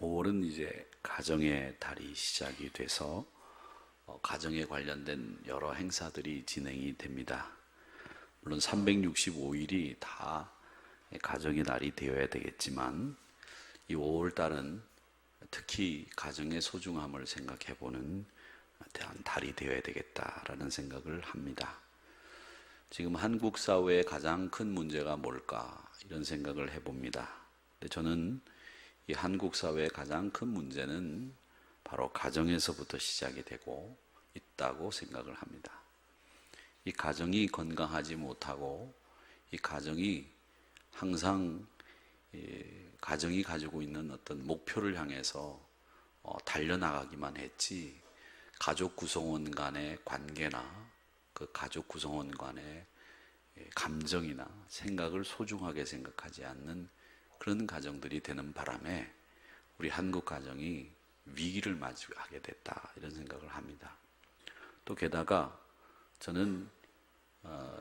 5월은 이제 가정의 달이 시작이 돼서 가정에 관련된 여러 행사들이 진행이 됩니다. 물론 365일이 다 가정의 날이 되어야 되겠지만 이 5월 달은 특히 가정의 소중함을 생각해 보는 달이 되어야 되겠다라는 생각을 합니다. 지금 한국 사회의 가장 큰 문제가 뭘까 이런 생각을 해봅니다. 근데 저는 이 한국 사회의 가장 큰 문제는 바로 가정에서부터 시작이 되고 있다고 생각을 합니다. 이 가정이 건강하지 못하고 이 가정이 항상 가정이 가지고 있는 어떤 목표를 향해서 달려나가기만 했지 가족 구성원 간의 관계나 그 가족 구성원 간의 감정이나 생각을 소중하게 생각하지 않는 그런 가정들이 되는 바람에 우리 한국 가정이 위기를 맞이하게 됐다 이런 생각을 합니다. 또 게다가 저는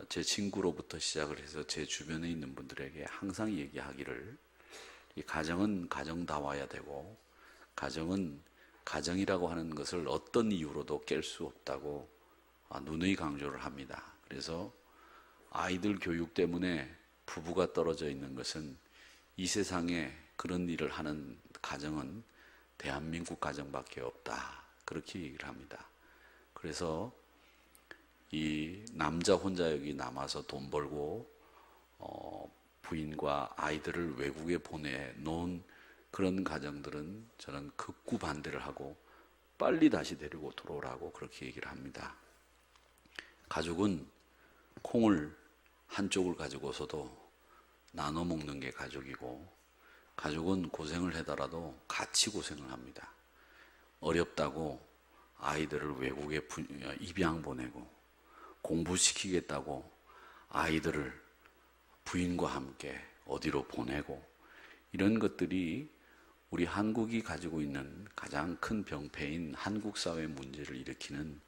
제 친구로부터 시작을 해서 제 주변에 있는 분들에게 항상 얘기하기를 이 가정은 가정다워야 되고 가정은 가정이라고 하는 것을 어떤 이유로도 깰 수 없다고 누누이 강조를 합니다. 그래서 아이들 교육 때문에 부부가 떨어져 있는 것은 이 세상에 그런 일을 하는 가정은 대한민국 가정밖에 없다 그렇게 얘기를 합니다. 그래서 이 남자 혼자 여기 남아서 돈 벌고 부인과 아이들을 외국에 보내놓은 그런 가정들은 저는 극구 반대를 하고 빨리 다시 데리고 들어오라고 그렇게 얘기를 합니다. 가족은 콩을 한쪽을 가지고서도 나눠 먹는 게 가족이고 가족은 고생을 하더라도 같이 고생을 합니다. 어렵다고 아이들을 외국에 입양 보내고 공부시키겠다고 아이들을 부인과 함께 어디로 보내고 이런 것들이 우리 한국이 가지고 있는 가장 큰 병폐인 한국 사회 문제를 일으키는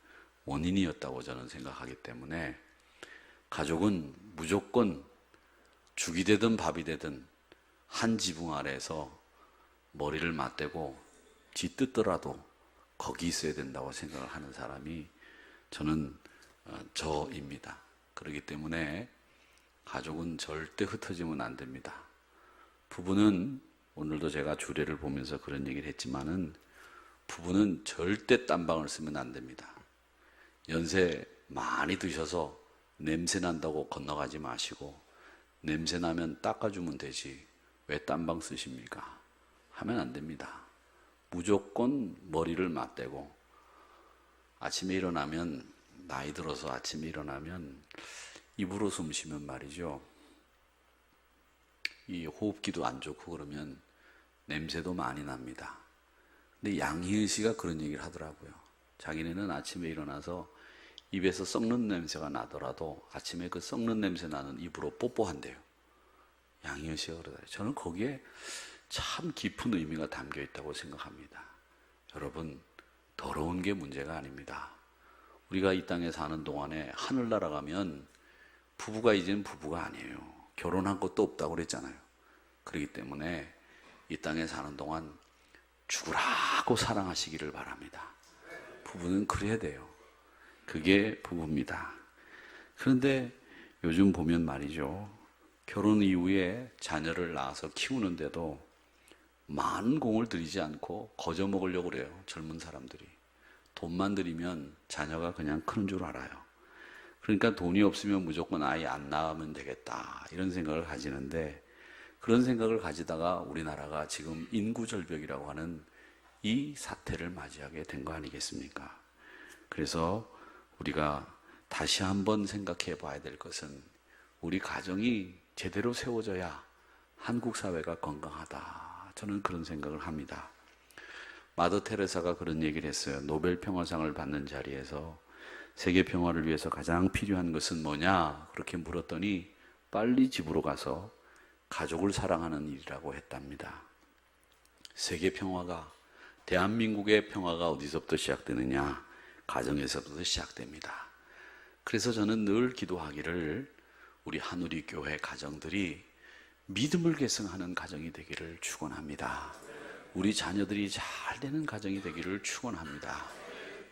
원인이었다고 저는 생각하기 때문에 가족은 무조건 죽이 되든 밥이 되든 한 지붕 아래에서 머리를 맞대고 쥐뜯더라도 거기 있어야 된다고 생각을 하는 사람이 저는 저입니다. 그렇기 때문에 가족은 절대 흩어지면 안 됩니다. 부부는 오늘도 제가 주례를 보면서 그런 얘기를 했지만은 부부는 절대 딴방을 쓰면 안 됩니다. 연세 많이 드셔서 냄새 난다고 건너가지 마시고 냄새 나면 닦아주면 되지 왜 딴방 쓰십니까? 하면 안 됩니다. 무조건 머리를 맞대고 아침에 일어나면 나이 들어서 아침에 일어나면 입으로 숨 쉬면 말이죠. 이 호흡기도 안 좋고 그러면 냄새도 많이 납니다. 근데 양희은 씨가 그런 얘기를 하더라고요. 자기네는 아침에 일어나서 입에서 썩는 냄새가 나더라도 아침에 그 썩는 냄새 나는 입으로 뽀뽀한대요. 양희은 씨가 그러더라고요. 저는 거기에 참 깊은 의미가 담겨 있다고 생각합니다. 여러분, 더러운 게 문제가 아닙니다. 우리가 이 땅에 사는 동안에 하늘 날아가면 부부가 이제는 부부가 아니에요. 결혼한 것도 없다고 그랬잖아요. 그렇기 때문에 이 땅에 사는 동안 죽으라고 사랑하시기를 바랍니다. 부부는 그래야 돼요. 그게 부부입니다. 그런데 요즘 보면 말이죠. 결혼 이후에 자녀를 낳아서 키우는데도 많은 공을 들이지 않고 거저 먹으려고 그래요. 젊은 사람들이. 돈만 들이면 자녀가 그냥 크는 줄 알아요. 그러니까 돈이 없으면 무조건 아이 안 낳으면 되겠다 이런 생각을 가지는데 그런 생각을 가지다가 우리나라가 지금 인구 절벽이라고 하는 이 사태를 맞이하게 된 거 아니겠습니까? 그래서 우리가 다시 한번 생각해 봐야 될 것은 우리 가정이 제대로 세워져야 한국 사회가 건강하다. 저는 그런 생각을 합니다. 마더 테레사가 그런 얘기를 했어요. 노벨 평화상을 받는 자리에서 세계 평화를 위해서 가장 필요한 것은 뭐냐? 그렇게 물었더니 빨리 집으로 가서 가족을 사랑하는 일이라고 했답니다. 세계 평화가, 대한민국의 평화가 어디서부터 시작되느냐? 가정에서부터 시작됩니다. 그래서 저는 늘 기도하기를 우리 한우리 교회 가정들이 믿음을 계승하는 가정이 되기를 축원합니다. 우리 자녀들이 잘 되는 가정이 되기를 축원합니다.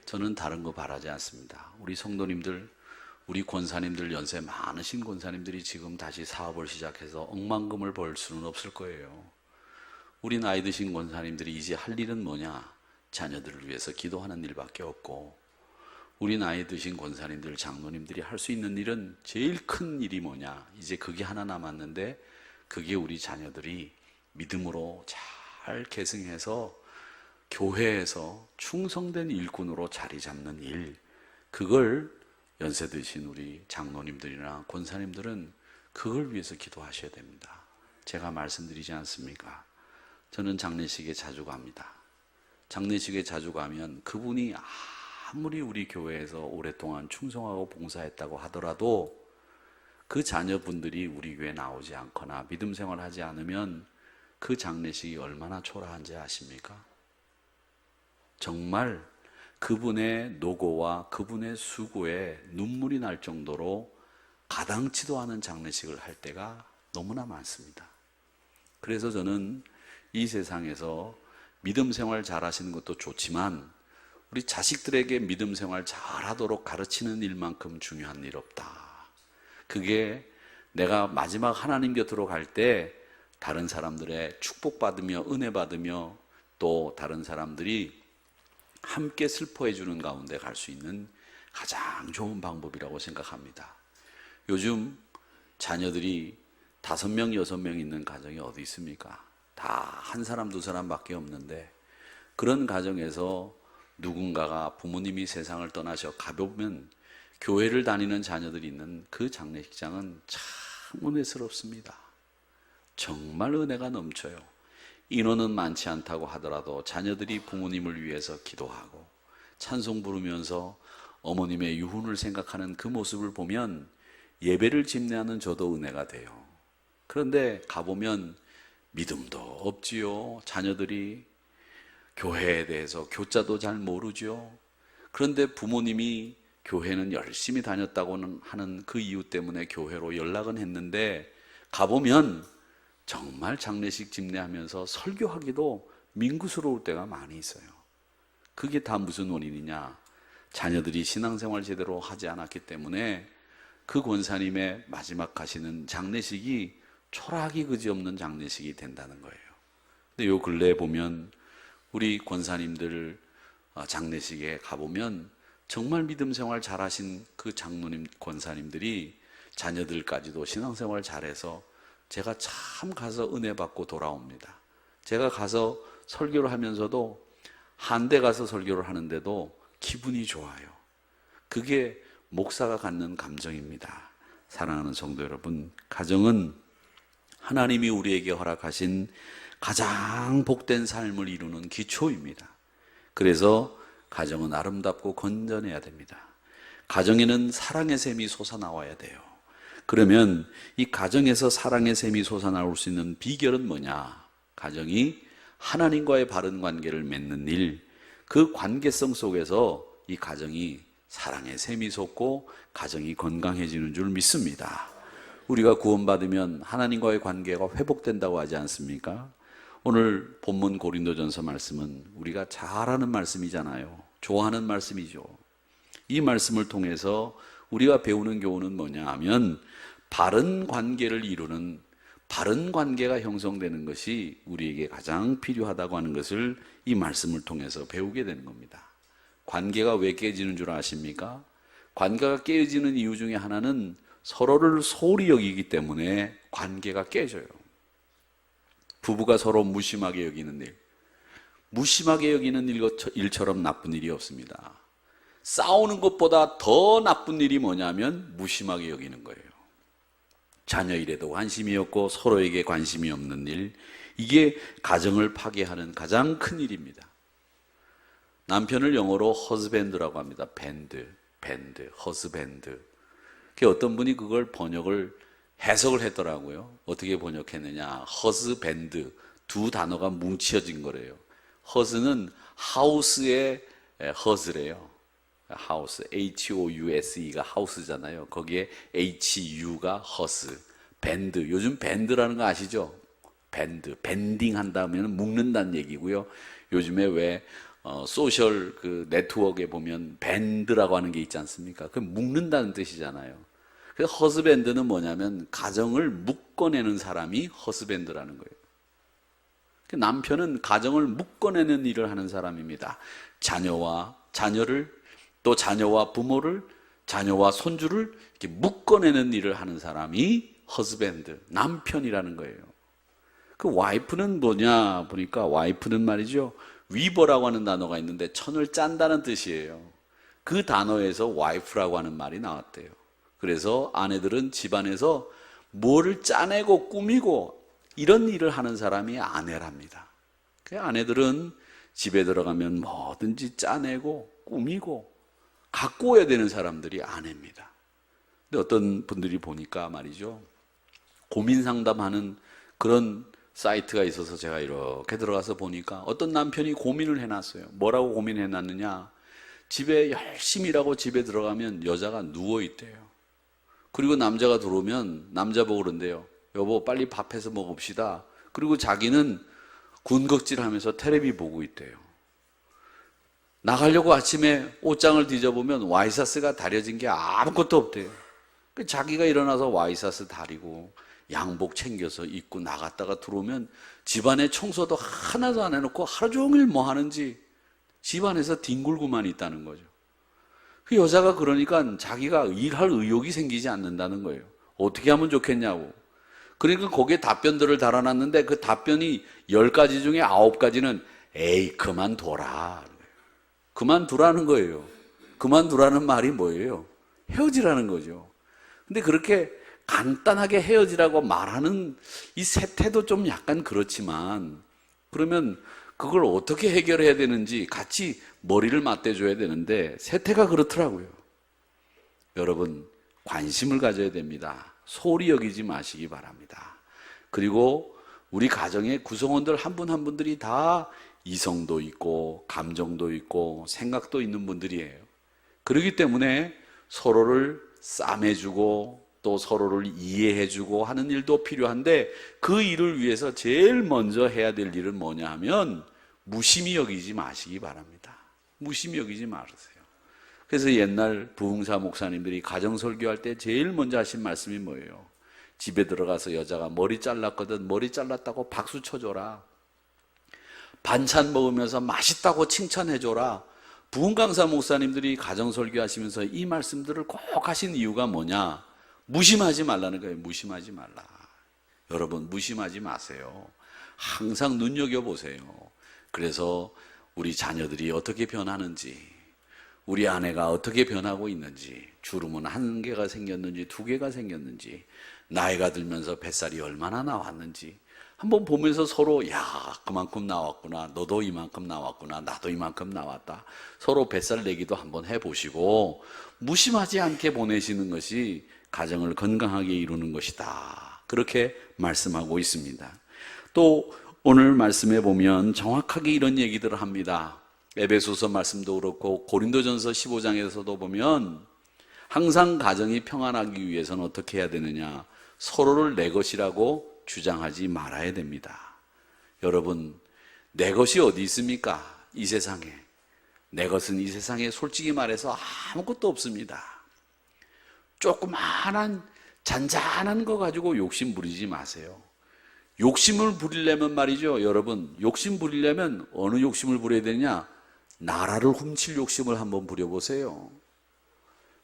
저는 다른 거 바라지 않습니다. 우리 성도님들, 우리 권사님들, 연세 많으신 권사님들이 지금 다시 사업을 시작해서 억만금을 벌 수는 없을 거예요. 우리 나이 드신 권사님들이 이제 할 일은 뭐냐? 자녀들을 위해서 기도하는 일밖에 없고, 우리 나이 드신 권사님들, 장로님들이 할 수 있는 일은 제일 큰 일이 뭐냐? 이제 그게 하나 남았는데, 그게 우리 자녀들이 믿음으로 잘 계승해서 교회에서 충성된 일꾼으로 자리 잡는 일, 그걸 연세 드신 우리 장로님들이나 권사님들은 그걸 위해서 기도하셔야 됩니다. 제가 말씀드리지 않습니까? 저는 장례식에 자주 갑니다. 장례식에 자주 가면 그분이 아무리 우리 교회에서 오랫동안 충성하고 봉사했다고 하더라도 그 자녀분들이 우리 교회에 나오지 않거나 믿음 생활하지 않으면 그 장례식이 얼마나 초라한지 아십니까? 정말 그분의 노고와 그분의 수고에 눈물이 날 정도로 가당치도 않은 장례식을 할 때가 너무나 많습니다. 그래서 저는 이 세상에서 믿음 생활 잘 하시는 것도 좋지만 우리 자식들에게 믿음 생활 잘 하도록 가르치는 일만큼 중요한 일 없다. 그게 내가 마지막 하나님 곁으로 갈 때 다른 사람들의 축복받으며 은혜 받으며 또 다른 사람들이 함께 슬퍼해 주는 가운데 갈 수 있는 가장 좋은 방법이라고 생각합니다. 요즘 자녀들이 5명, 6명 있는 가정이 어디 있습니까? 다 한 사람, 두 사람밖에 없는데 그런 가정에서 누군가가 부모님이 세상을 떠나셔 가보면 교회를 다니는 자녀들이 있는 그 장례식장은 참 은혜스럽습니다. 정말 은혜가 넘쳐요. 인원은 많지 않다고 하더라도 자녀들이 부모님을 위해서 기도하고 찬송 부르면서 어머님의 유훈을 생각하는 그 모습을 보면 예배를 집례하는 저도 은혜가 돼요. 그런데 가보면 믿음도 없지요. 자녀들이 교회에 대해서 교자도 잘 모르죠. 그런데 부모님이 교회는 열심히 다녔다고는 하는 그 이유 때문에 교회로 연락은 했는데 가보면 정말 장례식 집례하면서 설교하기도 민구스러울 때가 많이 있어요. 그게 다 무슨 원인이냐? 자녀들이 신앙생활 제대로 하지 않았기 때문에 그 권사님의 마지막 가시는 장례식이 초라하기 그지없는 장례식이 된다는 거예요. 근데 요 근래에 보면 우리 권사님들 장례식에 가보면 정말 믿음 생활 잘하신 그 장로님, 권사님들이 자녀들까지도 신앙생활 잘해서 제가 참 가서 은혜 받고 돌아옵니다. 제가 가서 설교를 하면서도 한 대 가서 설교를 하는데도 기분이 좋아요. 그게 목사가 갖는 감정입니다. 사랑하는 성도 여러분, 가정은 하나님이 우리에게 허락하신 가장 복된 삶을 이루는 기초입니다. 그래서 가정은 아름답고 건전해야 됩니다. 가정에는 사랑의 샘이 솟아나와야 돼요. 그러면 이 가정에서 사랑의 샘이 솟아나올 수 있는 비결은 뭐냐? 가정이 하나님과의 바른 관계를 맺는 일, 그 관계성 속에서 이 가정이 사랑의 샘이 솟고 가정이 건강해지는 줄 믿습니다. 우리가 구원받으면 하나님과의 관계가 회복된다고 하지 않습니까? 오늘 본문 고린도전서 말씀은 우리가 잘 아는 말씀이잖아요. 좋아하는 말씀이죠. 이 말씀을 통해서 우리가 배우는 교훈은 뭐냐 하면 바른 관계를 이루는, 바른 관계가 형성되는 것이 우리에게 가장 필요하다고 하는 것을 이 말씀을 통해서 배우게 되는 겁니다. 관계가 왜 깨지는 줄 아십니까? 관계가 깨지는 이유 중에 하나는 서로를 소홀히 여기기 때문에 관계가 깨져요. 부부가 서로 무심하게 여기는 일, 무심하게 여기는 일처럼 나쁜 일이 없습니다. 싸우는 것보다 더 나쁜 일이 뭐냐면 무심하게 여기는 거예요. 자녀 일에도 관심이 없고 서로에게 관심이 없는 일, 이게 가정을 파괴하는 가장 큰 일입니다. 남편을 영어로 허즈밴드라고 합니다. 밴드, 허즈밴드. 어떤 분이 그걸 번역을 해석을 했더라고요. 어떻게 번역했느냐? 허즈밴드, 두 단어가 뭉쳐진 거래요. 허즈는 하우스의 허즈래요. 하우스, H-O-U-S-E가 하우스잖아요. 거기에 H-U가 허스, 밴드. 요즘 밴드라는 거 아시죠? 밴딩 한다면 묶는다는 얘기고요. 요즘에 왜 소셜 그 네트워크에 보면 밴드라고 하는 게 있지 않습니까? 그 묶는다는 뜻이잖아요. 그래서 허스밴드는 뭐냐면 가정을 묶어내는 사람이 허스밴드라는 거예요. 남편은 가정을 묶어내는 일을 하는 사람입니다. 자녀를 또 자녀와 부모를 자녀와 손주를 이렇게 묶어내는 일을 하는 사람이 허스밴드, 남편이라는 거예요. 그 와이프는 뭐냐 보니까 와이프는 말이죠. 위버라고 하는 단어가 있는데 천을 짠다는 뜻이에요. 그 단어에서 와이프라고 하는 말이 나왔대요. 그래서 아내들은 집안에서 뭐를 짜내고 꾸미고 이런 일을 하는 사람이 아내랍니다. 그 아내들은 집에 들어가면 뭐든지 짜내고 꾸미고 갖고 와야 되는 사람들이 아내입니다. 근데 어떤 분들이 보니까 말이죠. 고민 상담하는 그런 사이트가 있어서 제가 이렇게 들어가서 보니까 어떤 남편이 고민을 해놨어요. 뭐라고 고민해놨느냐. 집에 열심히 일하고 집에 들어가면 여자가 누워있대요. 그리고 남자가 들어오면 남자 보고 그런대요. 여보 빨리 밥해서 먹읍시다. 그리고 자기는 군것질하면서 텔레비 보고 있대요. 나가려고 아침에 옷장을 뒤져보면 와이셔츠가 다려진 게 아무것도 없대요. 자기가 일어나서 와이셔츠 다리고 양복 챙겨서 입고 나갔다가 들어오면 집안에 청소도 하나도 안 해놓고 하루 종일 뭐 하는지 집안에서 뒹굴고만 있다는 거죠. 그 여자가 그러니까 자기가 일할 의욕이 생기지 않는다는 거예요. 어떻게 하면 좋겠냐고. 그러니까 거기에 답변들을 달아놨는데 그 답변이 10가지 중에 9가지는 에이 그만둬라. 그만두라는 거예요. 그만두라는 말이 뭐예요? 헤어지라는 거죠. 근데 그렇게 간단하게 헤어지라고 말하는 이 세태도 좀 약간 그렇지만 그러면 그걸 어떻게 해결해야 되는지 같이 머리를 맞대줘야 되는데 세태가 그렇더라고요. 여러분 관심을 가져야 됩니다. 소홀히 여기지 마시기 바랍니다. 그리고 우리 가정의 구성원들 한 분 한 분들이 다 이성도 있고 감정도 있고 생각도 있는 분들이에요. 그렇기 때문에 서로를 싸매주고 또 서로를 이해해주고 하는 일도 필요한데 그 일을 위해서 제일 먼저 해야 될 일은 뭐냐 하면 무심히 여기지 마시기 바랍니다. 무심히 여기지 마세요. 그래서 옛날 부흥사 목사님들이 가정 설교할 때 제일 먼저 하신 말씀이 뭐예요? 집에 들어가서 여자가 머리 잘랐거든. 머리 잘랐다고 박수 쳐줘라. 반찬 먹으면서 맛있다고 칭찬해줘라. 부흥강사 목사님들이 가정 설교하시면서 이 말씀들을 꼭 하신 이유가 뭐냐? 무심하지 말라는 거예요. 무심하지 말라. 여러분 무심하지 마세요. 항상 눈여겨보세요. 그래서 우리 자녀들이 어떻게 변하는지, 우리 아내가 어떻게 변하고 있는지, 주름은 1개가 생겼는지 2개가 생겼는지, 나이가 들면서 뱃살이 얼마나 나왔는지 한번 보면서 서로 야 그만큼 나왔구나, 너도 이만큼 나왔구나, 나도 이만큼 나왔다, 서로 뱃살 내기도 한번 해보시고 무심하지 않게 보내시는 것이 가정을 건강하게 이루는 것이다, 그렇게 말씀하고 있습니다. 또 오늘 말씀에 보면 정확하게 이런 얘기들을 합니다. 에베소서 말씀도 그렇고 고린도전서 15장에서도 보면 항상 가정이 평안하기 위해서는 어떻게 해야 되느냐, 서로를 내 것이라고 주장하지 말아야 됩니다. 여러분 내 것이 어디 있습니까? 이 세상에. 내 것은 이 세상에 솔직히 말해서 아무것도 없습니다. 조그마한 잔잔한 거 가지고 욕심 부리지 마세요. 욕심을 부리려면 말이죠, 여러분 욕심 부리려면 어느 욕심을 부려야 되냐? 나라를 훔칠 욕심을 한번 부려보세요.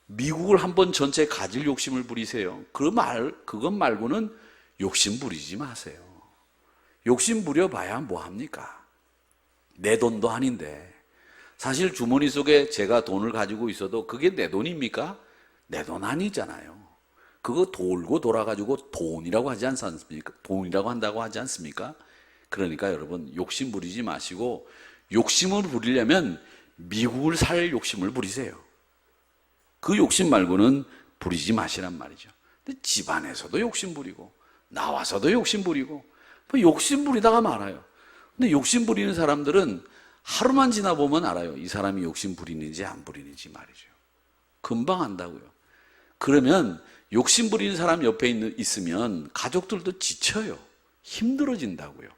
미국을 한번 전체 가질 욕심을 부리세요. 그것 말고는 욕심 부리지 마세요. 욕심 부려봐야 뭐합니까? 내 돈도 아닌데. 사실 주머니 속에 제가 돈을 가지고 있어도 그게 내 돈입니까? 내 돈 아니잖아요. 그거 돌고 돌아가지고 돈이라고 하지 않습니까? 돈이라고 한다고 하지 않습니까? 그러니까 여러분 욕심 부리지 마시고, 욕심을 부리려면 미국을 살 욕심을 부리세요. 그 욕심 말고는 부리지 마시란 말이죠. 근데 집안에서도 욕심 부리고 나와서도 욕심 부리고 욕심 부리다가 말아요. 근데 욕심 부리는 사람들은 하루만 지나 보면 알아요. 이 사람이 욕심 부리는지 안 부리는지 말이죠. 금방 안다고요. 그러면 욕심 부리는 사람 옆에 있으면 가족들도 지쳐요. 힘들어진다고요.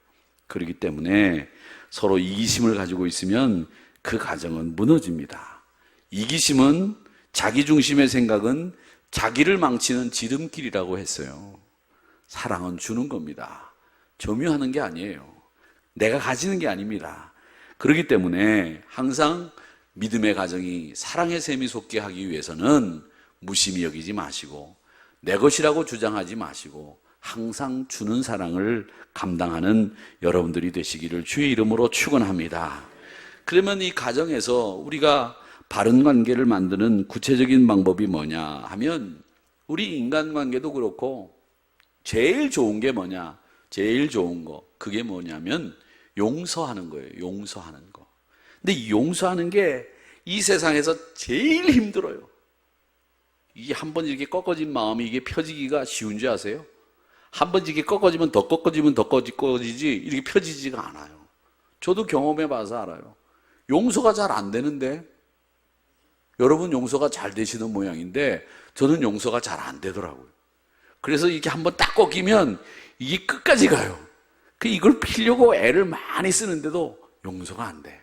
그렇기 때문에 서로 이기심을 가지고 있으면 그 가정은 무너집니다. 이기심은, 자기중심의 생각은 자기를 망치는 지름길이라고 했어요. 사랑은 주는 겁니다. 점유하는 게 아니에요. 내가 가지는 게 아닙니다. 그렇기 때문에 항상 믿음의 가정이 사랑의 셈이 솟게 하기 위해서는 무심히 여기지 마시고 내 것이라고 주장하지 마시고 항상 주는 사랑을 감당하는 여러분들이 되시기를 주의 이름으로 축원합니다. 그러면 이 가정에서 우리가 바른 관계를 만드는 구체적인 방법이 뭐냐 하면, 우리 인간관계도 그렇고 제일 좋은 게 뭐냐, 제일 좋은 거 그게 뭐냐면 용서하는 거예요. 용서하는 거. 근데 이 용서하는 게 이 세상에서 제일 힘들어요. 이게 한번 이렇게 꺾어진 마음이 이게 펴지기가 쉬운 줄 아세요? 한번 이렇게 꺾어지면 더 꺾어지면 더 꺾어지지 이렇게 펴지지가 않아요. 저도 경험해 봐서 알아요. 용서가 잘 안 되는데, 여러분 용서가 잘 되시는 모양인데 저는 용서가 잘 안 되더라고요. 그래서 이렇게 한번 딱 꺾이면 이게 끝까지 가요. 이걸 피려고 애를 많이 쓰는데도 용서가 안 돼.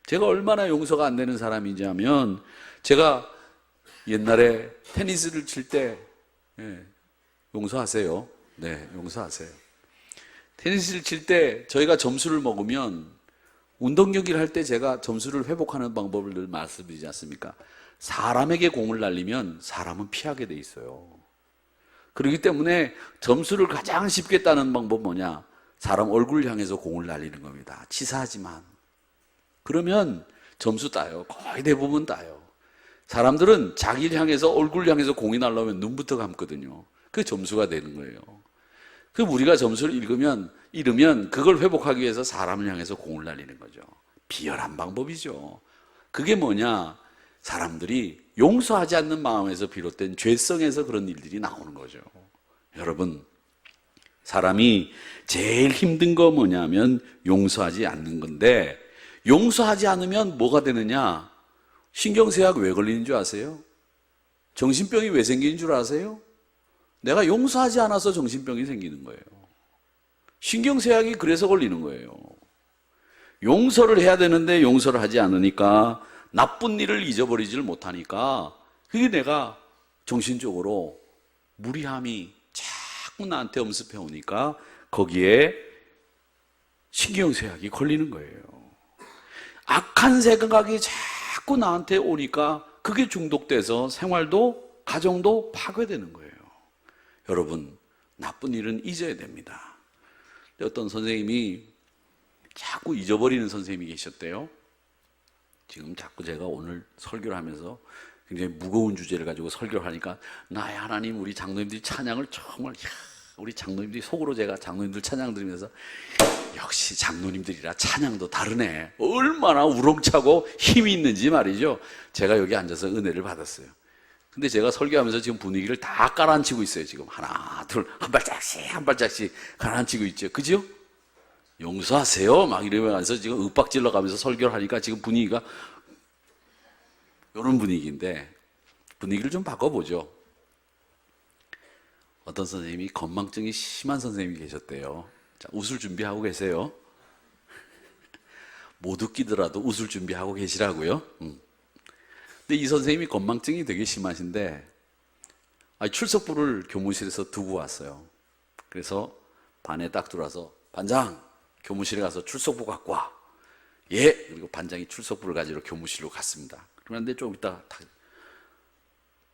제가 얼마나 용서가 안 되는 사람인지 하면, 제가 옛날에 테니스를 칠 때, 용서하세요. 네, 용서하세요. 테니스를 칠 때 저희가 점수를 먹으면, 운동 경기를 할 때 제가 점수를 회복하는 방법을 늘 말씀드리지 않습니까? 사람에게 공을 날리면 사람은 피하게 돼 있어요. 그렇기 때문에 점수를 가장 쉽게 따는 방법 뭐냐? 사람 얼굴 향해서 공을 날리는 겁니다. 치사하지만. 그러면 점수 따요. 거의 대부분 따요. 사람들은 자기를 향해서, 얼굴 향해서 공이 날라오면 눈부터 감거든요. 그게 점수가 되는 거예요. 그럼 우리가 점수를 잃으면 그걸 회복하기 위해서 사람을 향해서 공을 날리는 거죠. 비열한 방법이죠. 그게 뭐냐? 사람들이 용서하지 않는 마음에서 비롯된 죄성에서 그런 일들이 나오는 거죠. 여러분, 사람이 제일 힘든 거 뭐냐면 용서하지 않는 건데, 용서하지 않으면 뭐가 되느냐? 신경쇠약 왜 걸리는 줄 아세요? 정신병이 왜 생기는 줄 아세요? 내가 용서하지 않아서 정신병이 생기는 거예요. 신경쇠약이 그래서 걸리는 거예요. 용서를 해야 되는데 용서를 하지 않으니까, 나쁜 일을 잊어버리지를 못하니까, 그게 내가 정신적으로 무리함이 자꾸 나한테 엄습해 오니까 거기에 신경쇠약이 걸리는 거예요. 악한 생각이 자꾸 나한테 오니까 그게 중독돼서 생활도 가정도 파괴되는 거예요. 여러분, 나쁜 일은 잊어야 됩니다. 어떤 선생님이 자꾸 잊어버리는 선생님이 계셨대요. 지금 자꾸 제가 오늘 설교를 하면서 굉장히 무거운 주제를 가지고 설교를 하니까, 나의 하나님, 우리 장로님들이 찬양을 정말, 우리 장로님들이 속으로, 제가 장로님들 찬양 들으면서 역시 장로님들이라 찬양도 다르네, 얼마나 우렁차고 힘이 있는지 말이죠. 제가 여기 앉아서 은혜를 받았어요. 근데 제가 설교하면서 지금 분위기를 다 깔아앉히고 있어요. 지금 하나, 둘, 한 발짝씩 한 발짝씩 가라앉히고 있죠. 그죠? 용서하세요 막 이러면서 지금 윽박질러 가면서 설교를 하니까 지금 분위기가 이런 분위기인데, 분위기를 좀 바꿔보죠. 어떤 선생님이 건망증이 심한 선생님이 계셨대요. 자, 웃을 준비하고 계세요. 못 웃기더라도 웃을 준비하고 계시라고요. 근데 이 선생님이 건망증이 되게 심하신데, 출석부를 교무실에서 두고 왔어요. 그래서 반에 딱 들어와서, 반장, 교무실에 가서 출석부 갖고 와. 예. 그리고 반장이 출석부를 가지러 교무실로 갔습니다. 그런데 좀 이따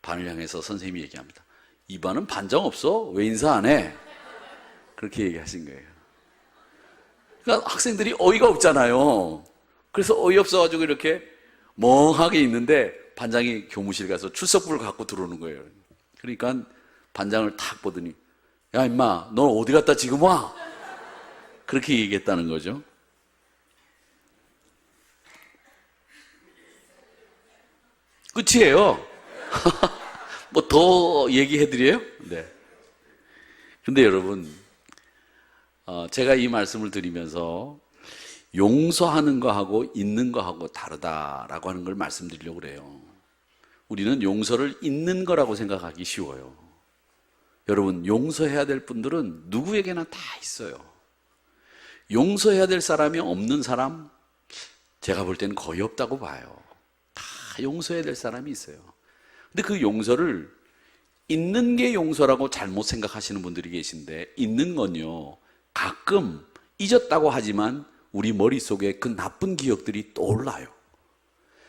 반을 향해서 선생님이 얘기합니다. 이 반은 반장 없어? 왜 인사 안 해? 그렇게 얘기하신 거예요. 그러니까 학생들이 어이가 없잖아요. 그래서 어이없어가지고 이렇게 멍하게 있는데 반장이 교무실에 가서 출석부를 갖고 들어오는 거예요. 그러니까 반장을 탁 보더니, 야 임마, 너 어디 갔다 지금 와? 그렇게 얘기했다는 거죠. 끝이에요. 뭐 더 얘기해드려요? 네. 근데 여러분, 제가 이 말씀을 드리면서 용서하는 거하고 잊는 거하고 다르다라고 하는 걸 말씀드리려고 그래요. 우리는 용서를 잊는 거라고 생각하기 쉬워요. 여러분, 용서해야 될 분들은 누구에게나 다 있어요. 용서해야 될 사람이 없는 사람, 제가 볼 때는 거의 없다고 봐요. 다 용서해야 될 사람이 있어요. 근데 그 용서를 있는 게 용서라고 잘못 생각하시는 분들이 계신데, 있는 건요, 가끔 잊었다고 하지만 우리 머릿속에 그 나쁜 기억들이 떠올라요.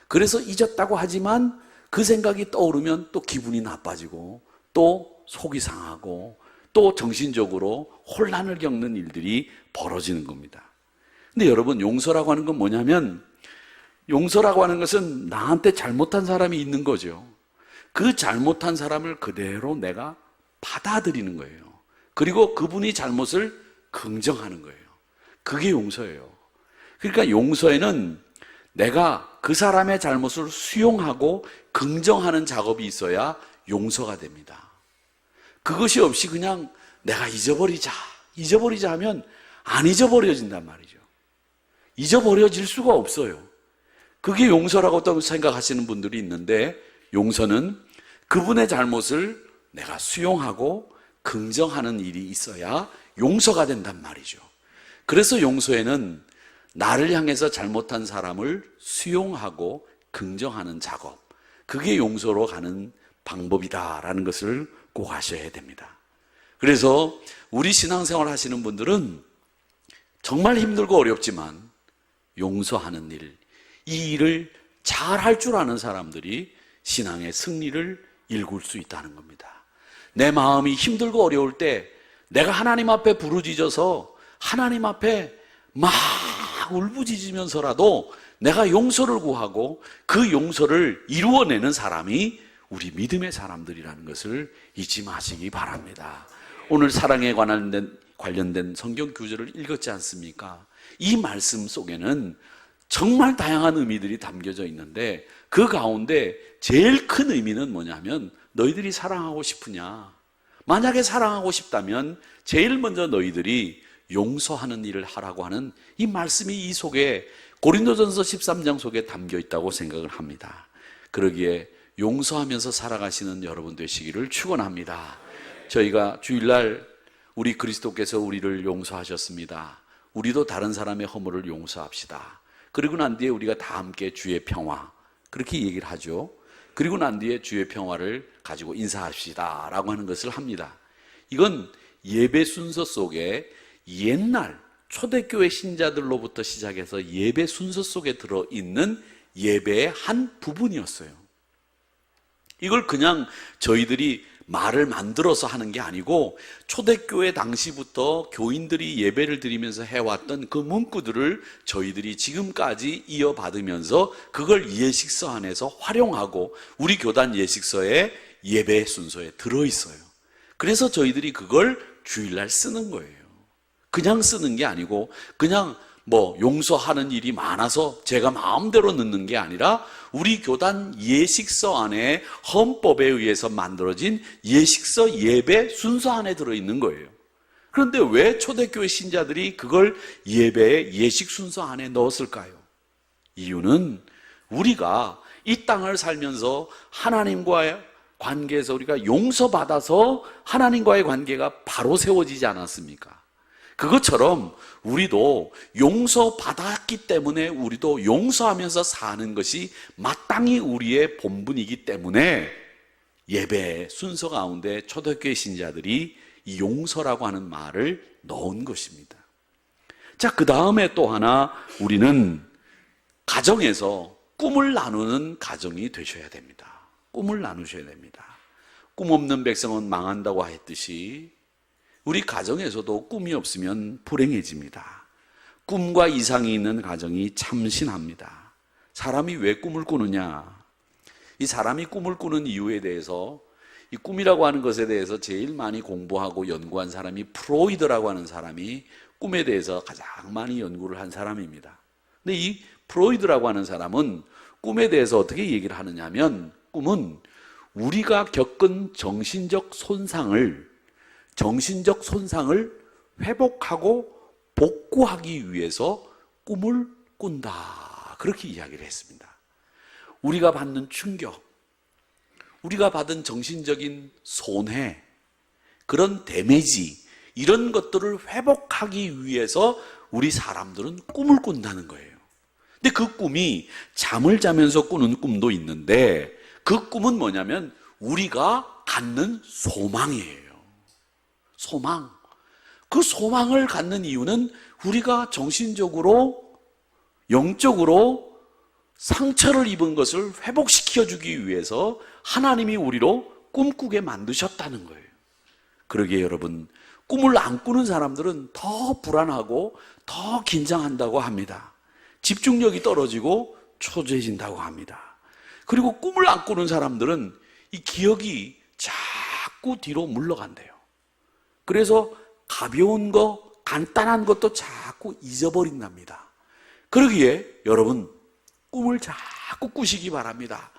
그래서 잊었다고 하지만 그 생각이 떠오르면 또 기분이 나빠지고 또 속이 상하고 또 정신적으로 혼란을 겪는 일들이 벌어지는 겁니다. 근데 여러분, 용서라고 하는 건 뭐냐면, 용서라고 하는 것은 나한테 잘못한 사람이 있는 거죠. 그 잘못한 사람을 그대로 내가 받아들이는 거예요. 그리고 그분이 잘못을 긍정하는 거예요. 그게 용서예요. 그러니까 용서에는 내가 그 사람의 잘못을 수용하고 긍정하는 작업이 있어야 용서가 됩니다. 그것이 없이 그냥 내가 잊어버리자 하면 안 잊어버려진단 말이죠. 잊어버려질 수가 없어요. 그게 용서라고 또 생각하시는 분들이 있는데, 용서는 그분의 잘못을 내가 수용하고 긍정하는 일이 있어야 용서가 된단 말이죠. 그래서 용서에는 나를 향해서 잘못한 사람을 수용하고 긍정하는 작업, 그게 용서로 가는 방법이다라는 것을 꼭 아셔야 됩니다. 그래서 우리 신앙생활 하시는 분들은 정말 힘들고 어렵지만 용서하는 일, 이 일을 잘 할 줄 아는 사람들이 신앙의 승리를 일굴 수 있다는 겁니다. 내 마음이 힘들고 어려울 때 내가 하나님 앞에 부르짖어서 하나님 앞에 막 울부짖으면서라도 내가 용서를 구하고 그 용서를 이루어내는 사람이 우리 믿음의 사람들이라는 것을 잊지 마시기 바랍니다. 오늘 사랑에 관련된 성경 구절을 읽었지 않습니까? 이 말씀 속에는 정말 다양한 의미들이 담겨져 있는데, 그 가운데 제일 큰 의미는 뭐냐면, 너희들이 사랑하고 싶으냐? 만약에 사랑하고 싶다면 제일 먼저 너희들이 용서하는 일을 하라고 하는 이 말씀이 이 속에, 고린도전서 13장 속에 담겨 있다고 생각을 합니다. 그러기에 용서하면서 살아가시는 여러분 되시기를 축원합니다. 저희가 주일날 우리 그리스도께서 우리를 용서하셨습니다. 우리도 다른 사람의 허물을 용서합시다. 그리고 난 뒤에 우리가 다 함께 주의 평화, 그렇게 얘기를 하죠. 그리고 난 뒤에 주의 평화를 가지고 인사합시다 라고 하는 것을 합니다. 이건 예배 순서 속에 옛날 초대교회 신자들로부터 시작해서 예배 순서 속에 들어있는 예배의 한 부분이었어요. 이걸 그냥 저희들이 말을 만들어서 하는 게 아니고, 초대교회 당시부터 교인들이 예배를 드리면서 해왔던 그 문구들을 저희들이 지금까지 이어받으면서 그걸 예식서 안에서 활용하고 우리 교단 예식서에 예배 순서에 들어있어요. 그래서 저희들이 그걸 주일날 쓰는 거예요. 그냥 쓰는 게 아니고, 그냥 용서하는 일이 많아서 제가 마음대로 넣는 게 아니라 우리 교단 예식서 안에 헌법에 의해서 만들어진 예식서 예배 순서 안에 들어있는 거예요. 그런데 왜 초대교회 신자들이 그걸 예배의 예식 순서 안에 넣었을까요? 이유는 우리가 이 땅을 살면서 하나님과의 관계에서 우리가 용서받아서 하나님과의 관계가 바로 세워지지 않았습니까? 그것처럼 우리도 용서받았기 때문에 우리도 용서하면서 사는 것이 마땅히 우리의 본분이기 때문에 예배 순서 가운데 초대교회 신자들이 이 용서라고 하는 말을 넣은 것입니다. 자, 그 다음에 또 하나, 우리는 가정에서 꿈을 나누는 가정이 되셔야 됩니다. 꿈을 나누셔야 됩니다. 꿈 없는 백성은 망한다고 했듯이 우리 가정에서도 꿈이 없으면 불행해집니다. 꿈과 이상이 있는 가정이 참신합니다. 사람이 왜 꿈을 꾸느냐? 이 사람이 꿈을 꾸는 이유에 대해서, 이 꿈이라고 하는 것에 대해서 제일 많이 공부하고 연구한 사람이 프로이드라고 하는 사람이 꿈에 대해서 가장 많이 연구를 한 사람입니다. 근데 이 프로이드라고 하는 사람은 꿈에 대해서 어떻게 얘기를 하느냐 하면, 꿈은 우리가 겪은 정신적 손상을 회복하고 복구하기 위해서 꿈을 꾼다, 그렇게 이야기를 했습니다. 우리가 받는 충격, 우리가 받은 정신적인 손해, 그런 데미지, 이런 것들을 회복하기 위해서 우리 사람들은 꿈을 꾼다는 거예요. 근데 그 꿈이 잠을 자면서 꾸는 꿈도 있는데, 그 꿈은 뭐냐면 우리가 갖는 소망이에요. 소망. 그 소망을 갖는 이유는 우리가 정신적으로, 영적으로 상처를 입은 것을 회복시켜주기 위해서 하나님이 우리로 꿈꾸게 만드셨다는 거예요. 그러기에 여러분, 꿈을 안 꾸는 사람들은 더 불안하고 더 긴장한다고 합니다. 집중력이 떨어지고 초조해진다고 합니다. 그리고 꿈을 안 꾸는 사람들은 이 기억이 자꾸 뒤로 물러간대요. 그래서 가벼운 거, 간단한 것도 자꾸 잊어버린답니다. 그러기에 여러분, 꿈을 자꾸 꾸시기 바랍니다.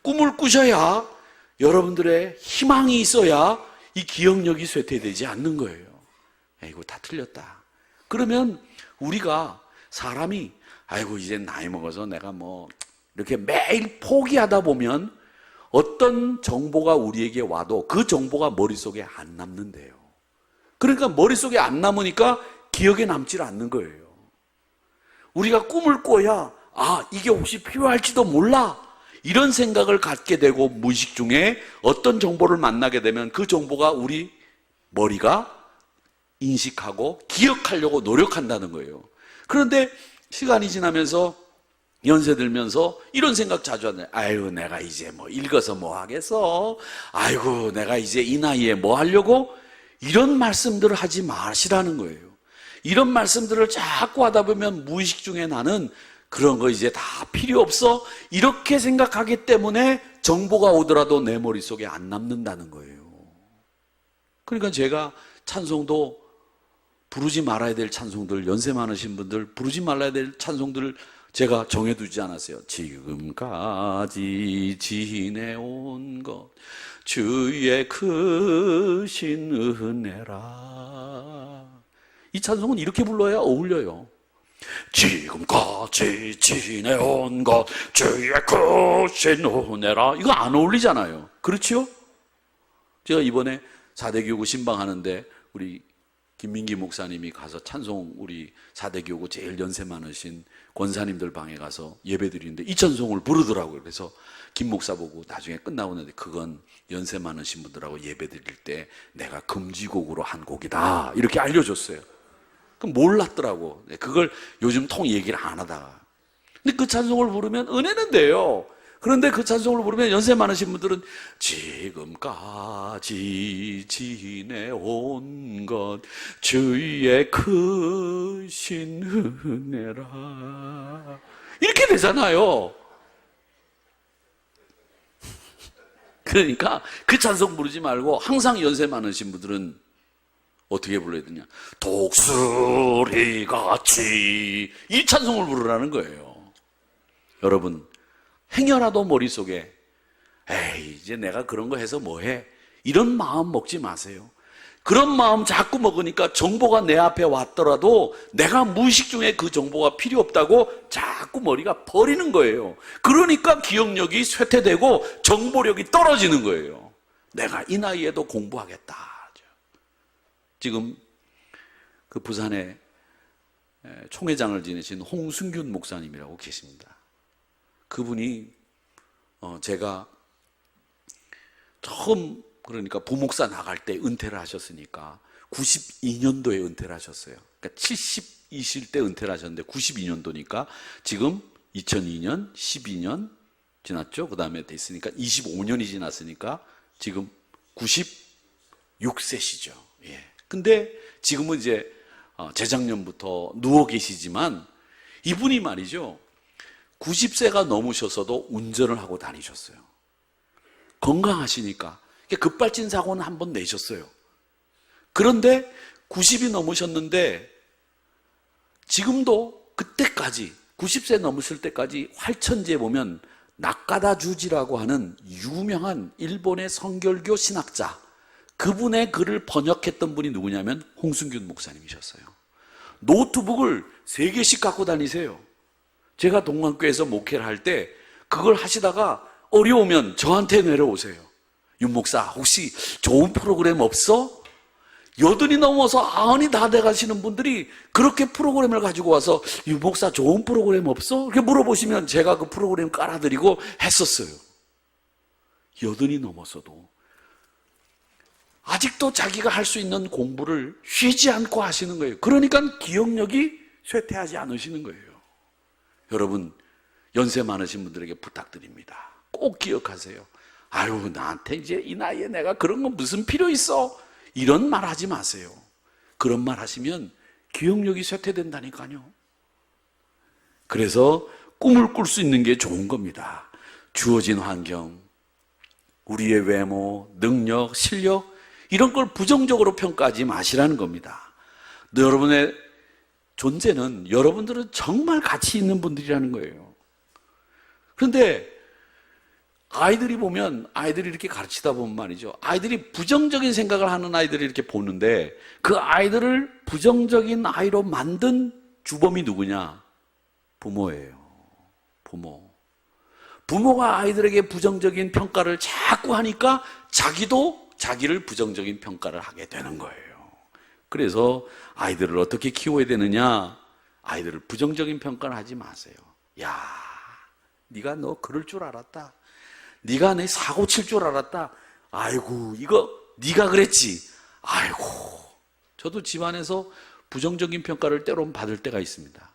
꿈을 꾸셔야 여러분들의 희망이 있어야 이 기억력이 쇠퇴되지 않는 거예요. 이거 다 틀렸다. 그러면 우리가 사람이 아이고 이제 나이 먹어서 내가 뭐 이렇게 매일 포기하다 보면 어떤 정보가 우리에게 와도 그 정보가 머릿속에 안 남는데요. 그러니까 머릿속에 안 남으니까 기억에 남질 않는 거예요. 우리가 꿈을 꿔야 이게 혹시 필요할지도 몰라, 이런 생각을 갖게 되고, 무의식 중에 어떤 정보를 만나게 되면 그 정보가 우리 머리가 인식하고 기억하려고 노력한다는 거예요. 그런데 시간이 지나면서 연세 들면서 이런 생각 자주 하네. 아유, 내가 이제 뭐 읽어서 뭐 하겠어? 아이고, 내가 이제 이 나이에 뭐 하려고? 이런 말씀들을 하지 마시라는 거예요. 이런 말씀들을 자꾸 하다 보면 무의식 중에 나는 그런 거 이제 다 필요 없어, 이렇게 생각하기 때문에 정보가 오더라도 내 머릿속에 안 남는다는 거예요. 그러니까 제가 찬송도 부르지 말아야 될 찬송들, 연세 많으신 분들 부르지 말아야 될 찬송들을 제가 정해두지 않았어요. 지금까지 지내온 것 주의 크신 은혜라. 이 찬송은 이렇게 불러야 어울려요. 지금까지 지내온 것 주의 크신 은혜라. 이거 안 어울리잖아요. 그렇죠? 제가 이번에 4대 교구 신방하는데 우리 김민기 목사님이 가서 찬송, 우리 4대 교구 제일 연세 많으신 권사님들 방에 가서 예배 드리는데 이 찬송을 부르더라고요. 그래서 김 목사 보고 나중에 끝나고 나는데 그건 연세 많으신 분들하고 예배 드릴 때 내가 금지곡으로 한 곡이다, 이렇게 알려줬어요. 그럼 몰랐더라고. 그걸 요즘 통 얘기를 안 하다가. 근데 그 찬송을 부르면 은혜는 돼요. 그런데 그 찬송을 부르면 연세 많으신 분들은 지금까지 지내온 것 주의 크신 은혜라, 이렇게 되잖아요. 그러니까 그 찬송 부르지 말고 항상 연세 많으신 분들은 어떻게 불러야 되냐, 독수리같이, 이 찬송을 부르라는 거예요. 여러분, 행여라도 머릿속에 에이 이제 내가 그런 거 해서 뭐해, 이런 마음 먹지 마세요. 그런 마음 자꾸 먹으니까 정보가 내 앞에 왔더라도 내가 무의식 중에 그 정보가 필요 없다고 자꾸 머리가 버리는 거예요. 그러니까 기억력이 쇠퇴되고 정보력이 떨어지는 거예요. 내가 이 나이에도 공부하겠다. 지금 그 부산에 총회장을 지내신 홍순균 목사님이라고 계십니다. 그분이 제가 처음, 그러니까 부목사 나갈 때 은퇴를 하셨으니까 92년도에 은퇴를 하셨어요. 그러니까 70이실 때 은퇴를 하셨는데 92년도니까 지금 2002년, 12년 지났죠. 그 다음에 됐으니까 25년이 지났으니까 지금 96세시죠. 예. 근데 지금은 이제 재작년부터 누워 계시지만 이분이 말이죠, 90세가 넘으셔서도 운전을 하고 다니셨어요. 건강하시니까. 급발진 사고는 한 번 내셨어요. 그런데 90이 넘으셨는데 지금도 그때까지 90세 넘으실 때까지 활천지에 보면 나카다 주지라고 하는 유명한 일본의 성결교 신학자, 그분의 글을 번역했던 분이 누구냐면 홍순균 목사님이셨어요. 노트북을 3개씩 갖고 다니세요. 제가 동안교회에서 목회를 할 때 그걸 하시다가 어려우면 저한테 내려오세요. 윤 목사 혹시 좋은 프로그램 없어? 여든이 넘어서 아흔이 다 돼가시는 분들이 그렇게 프로그램을 가지고 와서 유 목사 좋은 프로그램 없어? 이렇게 물어보시면 제가 그 프로그램 깔아드리고 했었어요. 여든이 넘어서도 아직도 자기가 할 수 있는 공부를 쉬지 않고 하시는 거예요. 그러니까 기억력이 쇠퇴하지 않으시는 거예요. 여러분, 연세 많으신 분들에게 부탁드립니다. 꼭 기억하세요. 아유, 나한테 이제 이 나이에 내가 그런 거 무슨 필요 있어? 이런 말 하지 마세요. 그런 말 하시면 기억력이 쇠퇴된다니까요. 그래서 꿈을 꿀 수 있는 게 좋은 겁니다. 주어진 환경, 우리의 외모, 능력, 실력, 이런 걸 부정적으로 평가하지 마시라는 겁니다. 여러분의 존재는, 여러분들은 정말 가치 있는 분들이라는 거예요. 그런데 아이들이 보면, 아이들이 이렇게 가르치다 보면 말이죠, 아이들이 부정적인 생각을 하는 아이들을 이렇게 보는데 그 아이들을 부정적인 아이로 만든 주범이 누구냐? 부모예요. 부모가 아이들에게 부정적인 평가를 자꾸 하니까 자기도 자기를 부정적인 평가를 하게 되는 거예요. 그래서 아이들을 어떻게 키워야 되느냐? 아이들을 부정적인 평가를 하지 마세요. 야, 네가 너 그럴 줄 알았다. 네가 내 사고 칠 줄 알았다. 아이고, 이거 네가 그랬지. 아이고. 저도 집안에서 부정적인 평가를 때로는 받을 때가 있습니다.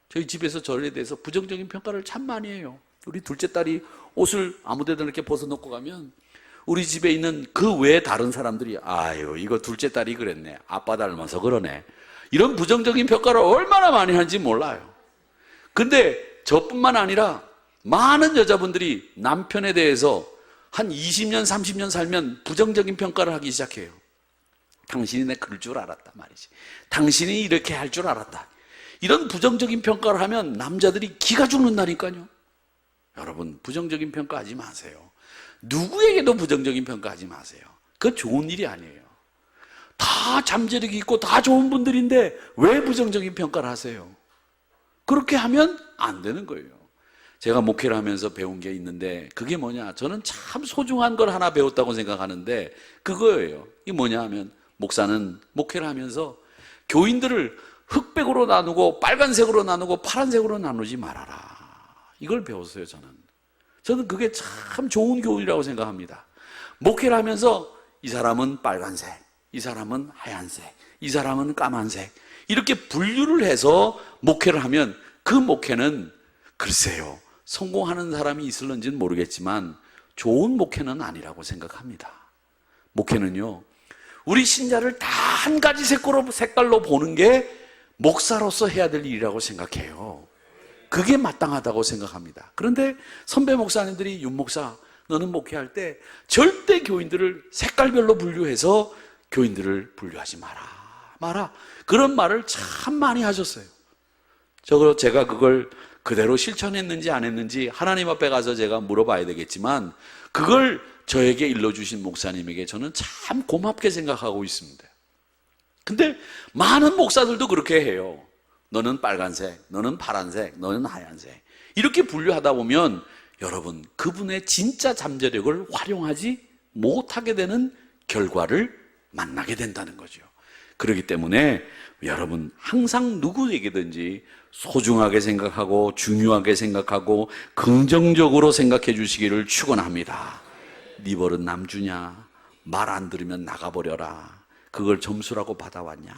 저희 집에서 저에 대해서 부정적인 평가를 참 많이 해요. 우리 둘째 딸이 옷을 아무 데나 이렇게 벗어놓고 가면 우리 집에 있는 그 외에 다른 사람들이 아유, 이거 둘째 딸이 그랬네. 아빠 닮아서 그러네. 이런 부정적인 평가를 얼마나 많이 하는지 몰라요. 근데 저뿐만 아니라 많은 여자분들이 남편에 대해서 한 20년, 30년 살면 부정적인 평가를 하기 시작해요. 당신이 내 그럴 줄 알았다 말이지. 당신이 이렇게 할 줄 알았다. 이런 부정적인 평가를 하면 남자들이 기가 죽는다니까요. 여러분, 부정적인 평가하지 마세요. 누구에게도 부정적인 평가하지 마세요. 그건 좋은 일이 아니에요. 다 잠재력이 있고 다 좋은 분들인데 왜 부정적인 평가를 하세요? 그렇게 하면 안 되는 거예요. 제가 목회를 하면서 배운 게 있는데 그게 뭐냐? 저는 참 소중한 걸 하나 배웠다고 생각하는데 그거예요. 이게 뭐냐 하면 목사는 목회를 하면서 교인들을 흑백으로 나누고 빨간색으로 나누고 파란색으로 나누지 말아라. 이걸 배웠어요, 저는 그게 참 좋은 교훈이라고 생각합니다. 목회를 하면서 이 사람은 빨간색, 이 사람은 하얀색, 이 사람은 까만색 이렇게 분류를 해서 목회를 하면 그 목회는 글쎄요, 성공하는 사람이 있을런지는 모르겠지만 좋은 목회는 아니라고 생각합니다. 목회는요, 우리 신자를 다 한 가지 색깔로 보는 게 목사로서 해야 될 일이라고 생각해요. 그게 마땅하다고 생각합니다. 그런데 선배 목사님들이 윤 목사, 너는 목회할 때 절대 교인들을 색깔별로 분류해서 교인들을 분류하지 마라. 그런 말을 참 많이 하셨어요. 제가 그걸 그대로 실천했는지 안 했는지 하나님 앞에 가서 제가 물어봐야 되겠지만 그걸 저에게 일러주신 목사님에게 저는 참 고맙게 생각하고 있습니다. 근데 많은 목사들도 그렇게 해요. 너는 빨간색, 너는 파란색, 너는 하얀색 이렇게 분류하다 보면 여러분 그분의 진짜 잠재력을 활용하지 못하게 되는 결과를 만나게 된다는 거죠. 그렇기 때문에 여러분 항상 누구에게든지 소중하게 생각하고 중요하게 생각하고 긍정적으로 생각해 주시기를 축원합니다. 네 버릇 남 주냐? 말 안 들으면 나가버려라. 그걸 점수라고 받아왔냐?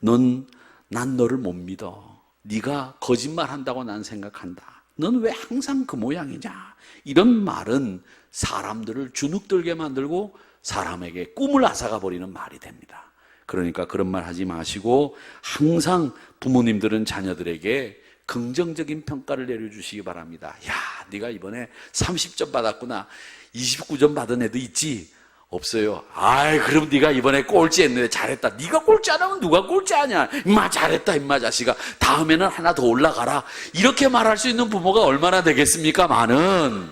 난 너를 못 믿어. 네가 거짓말한다고 난 생각한다. 넌 왜 항상 그 모양이냐? 이런 말은 사람들을 주눅들게 만들고 사람에게 꿈을 앗아가 버리는 말이 됩니다. 그러니까 그런 말 하지 마시고 항상 부모님들은 자녀들에게 긍정적인 평가를 내려주시기 바랍니다. 야, 네가 이번에 30점 받았구나. 29점 받은 애도 있지? 없어요. 아이, 그럼 네가 이번에 꼴찌 했는데 잘했다. 네가 꼴찌 안 하면 누가 꼴찌 하냐? 임마 잘했다, 임마 자식아. 다음에는 하나 더 올라가라. 이렇게 말할 수 있는 부모가 얼마나 되겠습니까? 많은.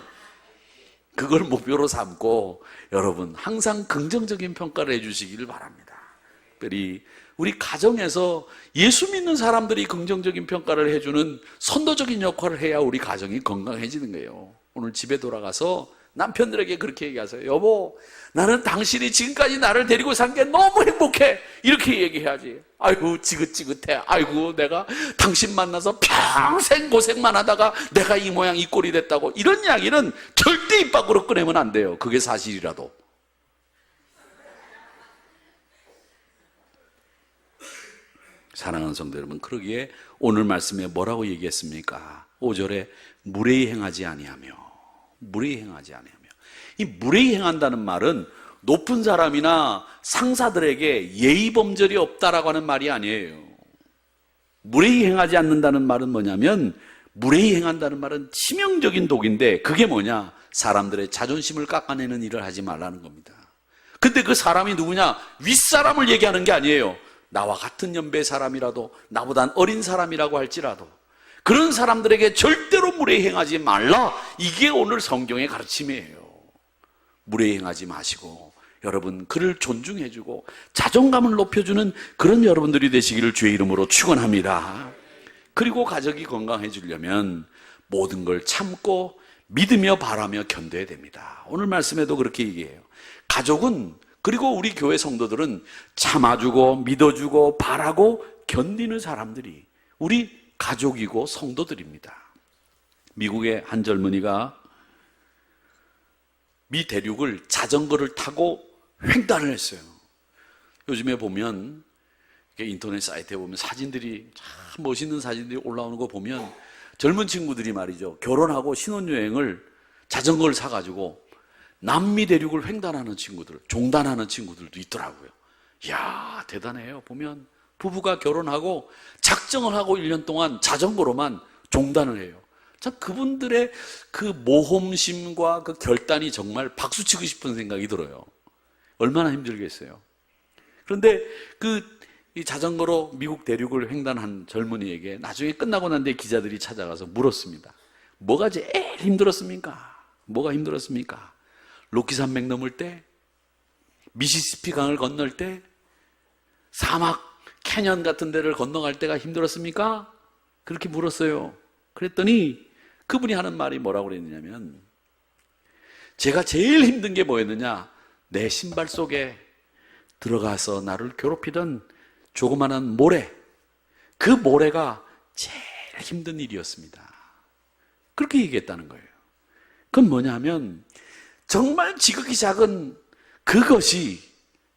그걸 목표로 삼고 여러분 항상 긍정적인 평가를 해주시기를 바랍니다. 특별히 우리 가정에서 예수 믿는 사람들이 긍정적인 평가를 해주는 선도적인 역할을 해야 우리 가정이 건강해지는 거예요. 오늘 집에 돌아가서 남편들에게 그렇게 얘기하세요. 여보, 나는 당신이 지금까지 나를 데리고 산 게 너무 행복해. 이렇게 얘기해야지. 아이고 지긋지긋해. 아이고 내가 당신 만나서 평생 고생만 하다가 내가 이 모양 이 꼴이 됐다고. 이런 이야기는 절대 입 밖으로 꺼내면 안 돼요. 그게 사실이라도. 사랑하는 성도 여러분, 그러기에 오늘 말씀에 뭐라고 얘기했습니까? 5절에 무례히 행하지 아니하며, 무례히 행하지 아니하며. 이 무례히 행한다는 말은 높은 사람이나 상사들에게 예의 범절이 없다라고 하는 말이 아니에요. 무례히 행하지 않는다는 말은 뭐냐면, 무례히 행한다는 말은 치명적인 독인데, 그게 뭐냐? 사람들의 자존심을 깎아내는 일을 하지 말라는 겁니다. 근데 그 사람이 누구냐? 윗사람을 얘기하는 게 아니에요. 나와 같은 연배의 사람이라도, 나보단 어린 사람이라고 할지라도 그런 사람들에게 절대로 무례히 행하지 말라. 이게 오늘 성경의 가르침이에요. 무례히 행하지 마시고 여러분 그를 존중해주고 자존감을 높여주는 그런 여러분들이 되시기를 주의 이름으로 축원합니다. 그리고 가족이 건강해지려면 모든 걸 참고 믿으며 바라며 견뎌야 됩니다. 오늘 말씀에도 그렇게 얘기해요. 가족은, 그리고 우리 교회 성도들은 참아주고 믿어주고 바라고 견디는 사람들이 우리 가족이고 성도들입니다. 미국의 한 젊은이가 미 대륙을 자전거를 타고 횡단을 했어요. 요즘에 보면 인터넷 사이트에 보면 사진들이 참 멋있는 사진들이 올라오는 거 보면 젊은 친구들이 말이죠, 결혼하고 신혼여행을 자전거를 사가지고 남미 대륙을 횡단하는 친구들, 종단하는 친구들도 있더라고요. 이야, 대단해요. 보면 부부가 결혼하고 작정을 하고 1년 동안 자전거로만 종단을 해요. 참 그분들의 그 모험심과 그 결단이 정말 박수치고 싶은 생각이 들어요. 얼마나 힘들겠어요. 그런데 이 자전거로 미국 대륙을 횡단한 젊은이에게 나중에 끝나고 난 뒤에 기자들이 찾아가서 물었습니다. 뭐가 제일 힘들었습니까? 뭐가 힘들었습니까? 로키 산맥 넘을 때? 미시시피 강을 건널 때? 사막 캐년 같은 데를 건너갈 때가 힘들었습니까? 그렇게 물었어요. 그랬더니 그분이 하는 말이 뭐라고 그랬냐면, 제가 제일 힘든 게 뭐였느냐? 내 신발 속에 들어가서 나를 괴롭히던 조그마한 모래, 그 모래가 제일 힘든 일이었습니다. 그렇게 얘기했다는 거예요. 그건 뭐냐면 정말 지극히 작은 그것이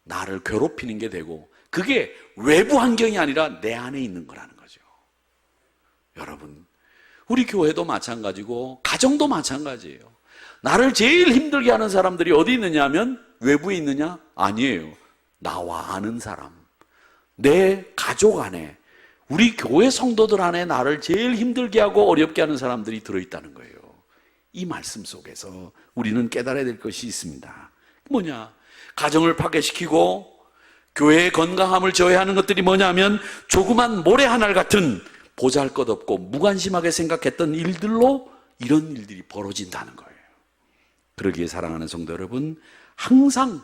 나를 괴롭히는 게 되고, 그게 외부 환경이 아니라 내 안에 있는 거라는 거죠. 여러분, 우리 교회도 마찬가지고 가정도 마찬가지예요. 나를 제일 힘들게 하는 사람들이 어디 있느냐 하면 외부에 있느냐? 아니에요. 나와 아는 사람, 내 가족 안에, 우리 교회 성도들 안에 나를 제일 힘들게 하고 어렵게 하는 사람들이 들어있다는 거예요. 이 말씀 속에서 우리는 깨달아야 될 것이 있습니다. 뭐냐? 가정을 파괴시키고 교회의 건강함을 저해하는 것들이 뭐냐면 조그만 모래 한 알 같은 보잘것없고 무관심하게 생각했던 일들로 이런 일들이 벌어진다는 거예요. 그러기에 사랑하는 성도 여러분, 항상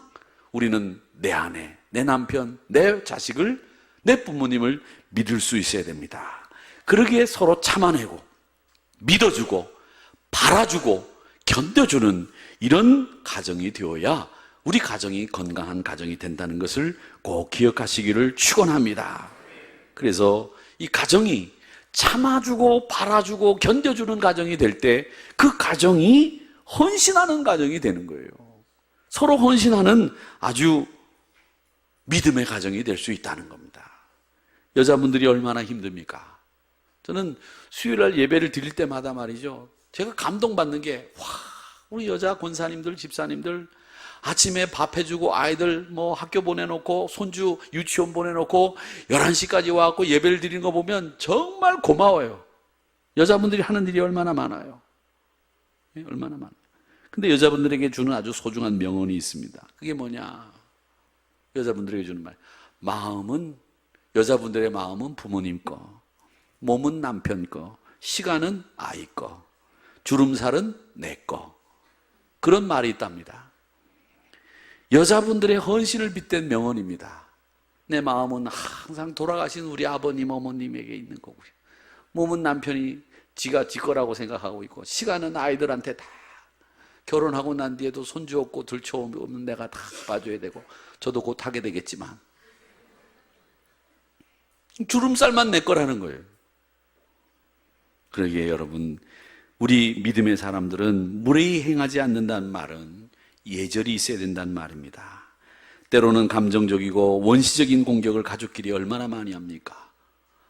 우리는 내 아내, 내 남편, 내 자식을, 내 부모님을 믿을 수 있어야 됩니다. 그러기에 서로 참아내고 믿어주고 바라주고 견뎌주는 이런 가정이 되어야 우리 가정이 건강한 가정이 된다는 것을 꼭 기억하시기를 축원합니다. 그래서 이 가정이 참아주고 바라주고 견뎌주는 가정이 될 때 그 가정이 헌신하는 가정이 되는 거예요. 서로 헌신하는 아주 믿음의 가정이 될 수 있다는 겁니다. 여자분들이 얼마나 힘듭니까? 저는 수요일날 예배를 드릴 때마다 말이죠, 제가 감동받는 게, 와, 우리 여자 권사님들, 집사님들 아침에 밥 해주고 아이들 뭐 학교 보내놓고 손주 유치원 보내놓고 11시까지 와갖고 예배를 드리는 거 보면 정말 고마워요. 여자분들이 하는 일이 얼마나 많아요. 얼마나 많아요. 근데 여자분들에게 주는 아주 소중한 명언이 있습니다. 그게 뭐냐? 여자분들에게 주는 말. 여자분들의 마음은 부모님 거, 몸은 남편 거, 시간은 아이 거, 주름살은 내 거. 그런 말이 있답니다. 여자분들의 헌신을 빗댄 명언입니다. 내 마음은 항상 돌아가신 우리 아버님, 어머님에게 있는 거고요. 몸은 남편이 지가 지 거라고 생각하고 있고, 시간은 아이들한테 다 결혼하고 난 뒤에도 손주 없고 들초 없는 내가 다 봐줘야 되고, 저도 곧 하게 되겠지만 주름살만 내 거라는 거예요. 그러기에 여러분, 우리 믿음의 사람들은 무례히 행하지 않는다는 말은 예절이 있어야 된다는 말입니다. 때로는 감정적이고 원시적인 공격을 가족끼리 얼마나 많이 합니까?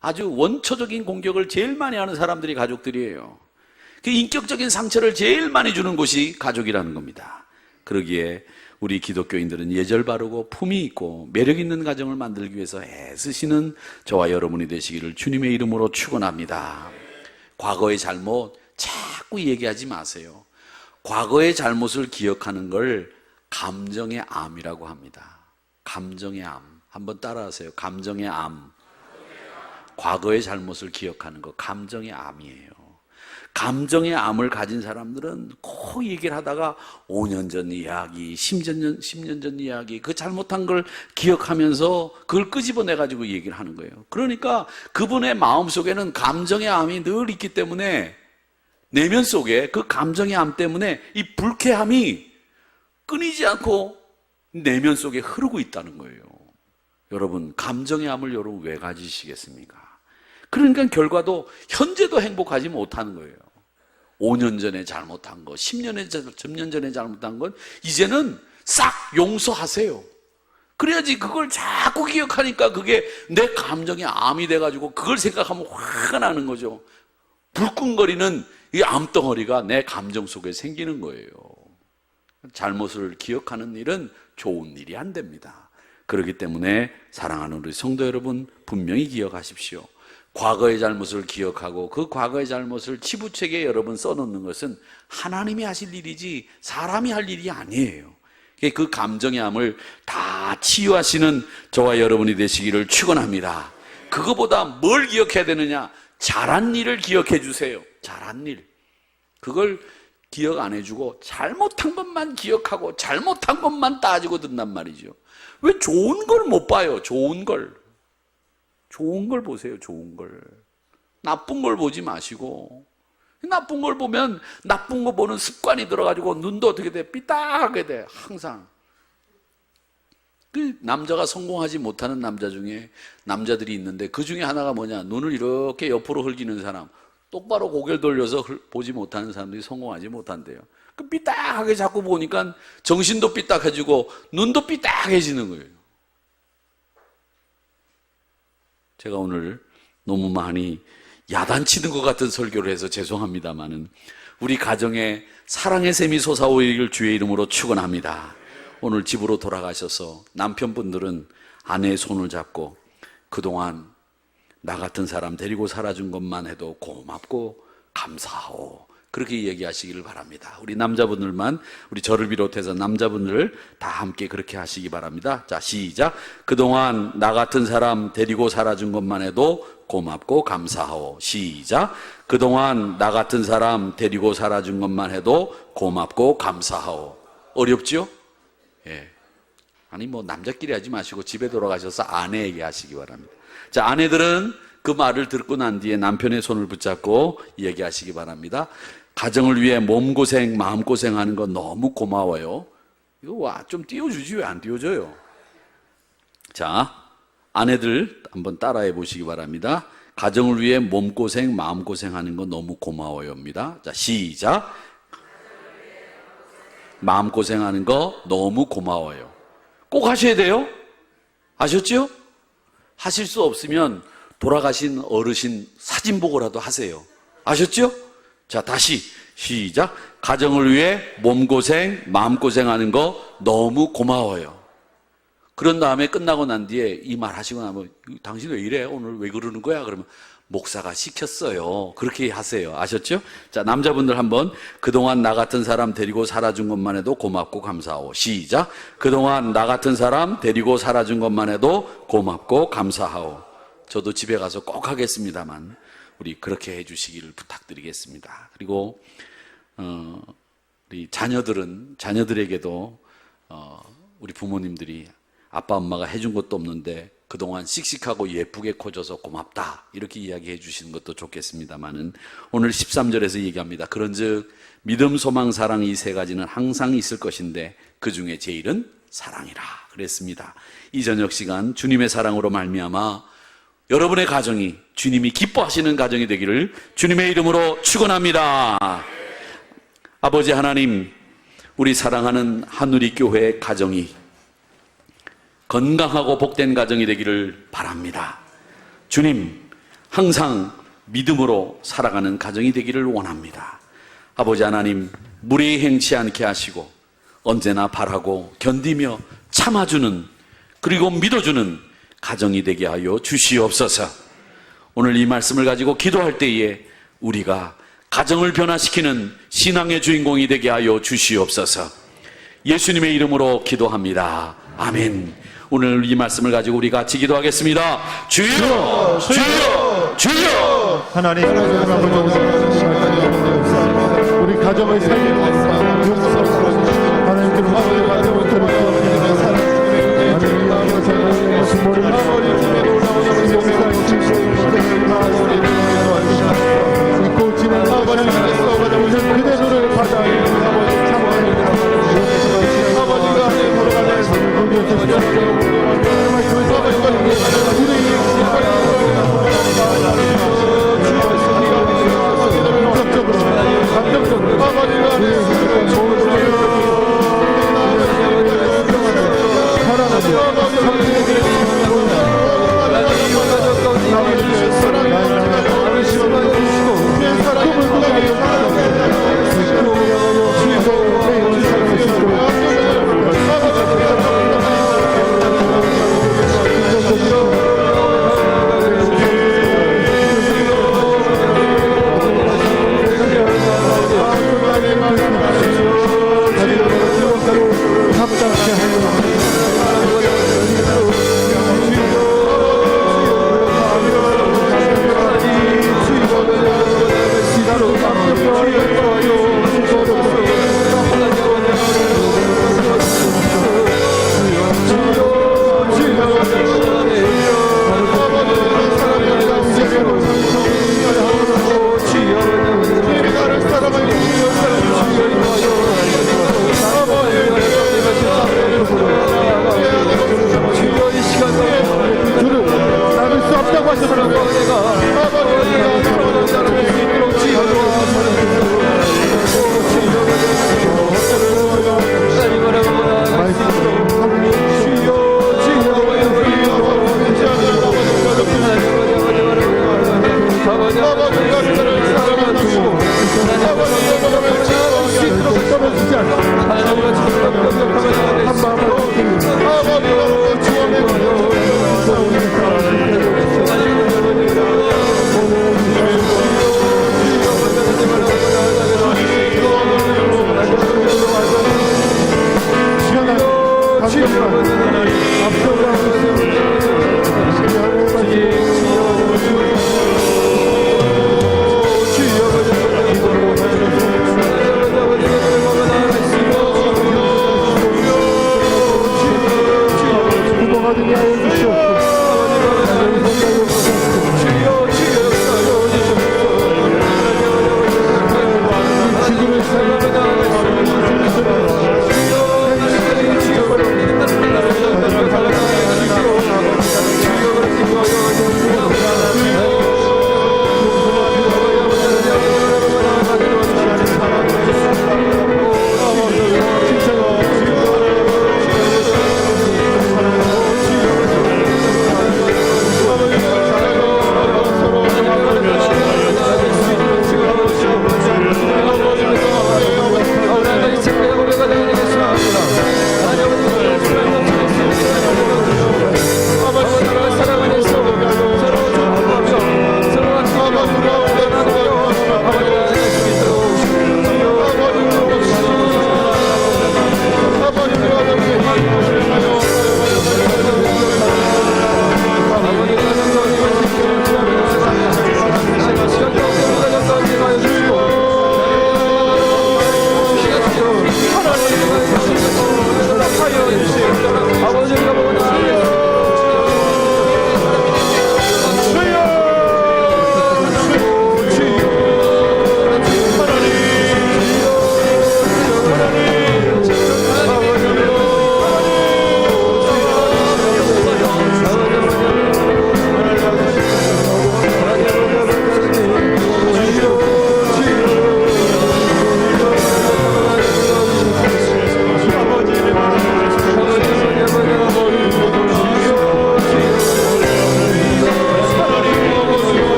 아주 원초적인 공격을 제일 많이 하는 사람들이 가족들이에요. 그 인격적인 상처를 제일 많이 주는 곳이 가족이라는 겁니다. 그러기에 우리 기독교인들은 예절 바르고 품위 있고 매력 있는 가정을 만들기 위해서 애쓰시는 저와 여러분이 되시기를 주님의 이름으로 축원합니다. 과거의 잘못 자꾸 얘기하지 마세요. 과거의 잘못을 기억하는 걸 감정의 암이라고 합니다. 감정의 암. 한번 따라하세요. 감정의 암. 과거의 잘못을 기억하는 거 감정의 암이에요. 감정의 암을 가진 사람들은 꼭 얘기를 하다가 5년 전 이야기, 10년 전 이야기, 그 잘못한 걸 기억하면서 그걸 끄집어내가지고 얘기를 하는 거예요. 그러니까 그분의 마음속에는 감정의 암이 늘 있기 때문에 내면 속에 그 감정의 암 때문에 이 불쾌함이 끊이지 않고 내면 속에 흐르고 있다는 거예요. 여러분, 감정의 암을 여러분 왜 가지시겠습니까? 그러니까 결과도 현재도 행복하지 못하는 거예요. 5년 전에 잘못한 거, 10년 전에 잘못한 건 이제는 싹 용서하세요. 그래야지 그걸 자꾸 기억하니까 그게 내 감정의 암이 돼가지고 그걸 생각하면 화가 나는 거죠. 불끈거리는 이 암덩어리가 내 감정 속에 생기는 거예요. 잘못을 기억하는 일은 좋은 일이 안 됩니다. 그렇기 때문에 사랑하는 우리 성도 여러분, 분명히 기억하십시오. 과거의 잘못을 기억하고 그 과거의 잘못을 치부책에 여러분 써놓는 것은 하나님이 하실 일이지 사람이 할 일이 아니에요. 그 감정의 암을 다 치유하시는 저와 여러분이 되시기를 축원합니다. 그거보다 뭘 기억해야 되느냐? 잘한 일을 기억해 주세요. 잘한 일. 그걸 기억 안 해주고 잘못한 것만 기억하고 잘못한 것만 따지고 든단 말이죠. 왜 좋은 걸 못 봐요? 좋은 걸 보세요. 좋은 걸. 나쁜 걸 보지 마시고. 나쁜 걸 보면 나쁜 거 보는 습관이 들어가지고 눈도 어떻게 돼? 삐딱하게 돼. 항상. 그 남자가 성공하지 못하는 남자 중에 남자들이 있는데 그 중에 하나가 뭐냐? 눈을 이렇게 옆으로 흘기는 사람. 똑바로 고개를 돌려서 보지 못하는 사람들이 성공하지 못한대요. 그 삐딱하게 자꾸 보니까 정신도 삐딱해지고 눈도 삐딱해지는 거예요. 제가 오늘 너무 많이 야단치는 것 같은 설교를 해서 죄송합니다만은 우리 가정에 사랑의 샘이 솟아오르기를 주의 이름으로 축원합니다. 오늘 집으로 돌아가셔서 남편분들은 아내의 손을 잡고 그동안 나 같은 사람 데리고 살아준 것만 해도 고맙고 감사하오, 그렇게 얘기하시기를 바랍니다. 우리 남자분들만, 우리 저를 비롯해서 남자분들 다 함께 그렇게 하시기 바랍니다. 자, 시작. 그동안 나 같은 사람 데리고 살아준 것만 해도 고맙고 감사하오. 시작. 그동안 나 같은 사람 데리고 살아준 것만 해도 고맙고 감사하오. 어렵죠? 예. 아니 뭐 남자끼리 하지 마시고 집에 돌아가셔서 아내에게 하시기 바랍니다. 자, 아내들은 그 말을 듣고 난 뒤에 남편의 손을 붙잡고 얘기하시기 바랍니다. 가정을 위해 몸고생, 마음고생하는 거 너무 고마워요. 이거 와, 좀 띄워주지 왜 안 띄워줘요? 자, 아내들 한번 따라해 보시기 바랍니다. 가정을 위해 몸고생, 마음고생하는 거 너무 고마워요입니다. 자, 시작. 마음고생하는 거 너무 고마워요. 꼭 하셔야 돼요. 아셨죠? 하실 수 없으면 돌아가신 어르신 사진 보고라도 하세요. 아셨죠? 자, 다시 시작. 가정을 위해 몸고생, 마음고생하는 거 너무 고마워요. 그런 다음에 끝나고 난 뒤에 이 말 하시고 나면 당신 왜 이래? 오늘 왜 그러는 거야? 그러면 목사가 시켰어요. 그렇게 하세요. 아셨죠? 자, 남자분들 한번 그동안 나 같은 사람 데리고 살아준 것만 해도 고맙고 감사하오. 시작. 그동안 나 같은 사람 데리고 살아준 것만 해도 고맙고 감사하오. 저도 집에 가서 꼭 하겠습니다만 우리 그렇게 해주시기를 부탁드리겠습니다. 그리고 우리 자녀들에게도 우리 부모님들이 아빠 엄마가 해준 것도 없는데 그동안 씩씩하고 예쁘게 커져서 고맙다 이렇게 이야기해 주시는 것도 좋겠습니다만은 오늘 13절에서 얘기합니다. 그런즉 믿음, 소망, 사랑 이 세 가지는 항상 있을 것인데 그 중에 제일은 사랑이라 그랬습니다. 이 저녁 시간 주님의 사랑으로 말미암아 여러분의 가정이 주님이 기뻐하시는 가정이 되기를 주님의 이름으로 축원합니다. 아버지 하나님, 우리 사랑하는 한누리 교회의 가정이 건강하고 복된 가정이 되기를 바랍니다. 주님, 항상 믿음으로 살아가는 가정이 되기를 원합니다. 아버지 하나님, 무례히 행치 않게 하시고 언제나 바라고 견디며 참아주는, 그리고 믿어주는 가정이 되게 하여 주시옵소서. 오늘 이 말씀을 가지고 기도할 때에 우리가 가정을 변화시키는 신앙의 주인공이 되게 하여 주시옵소서. 예수님의 이름으로 기도합니다. 아멘. 오늘 이 말씀을 가지고 우리 같이 기도하겠습니다. 주여, 주여, 주여. 하나님, 우리 가정을 살리는 하나님께로 아버지 가정을 드리는 그대로를 받아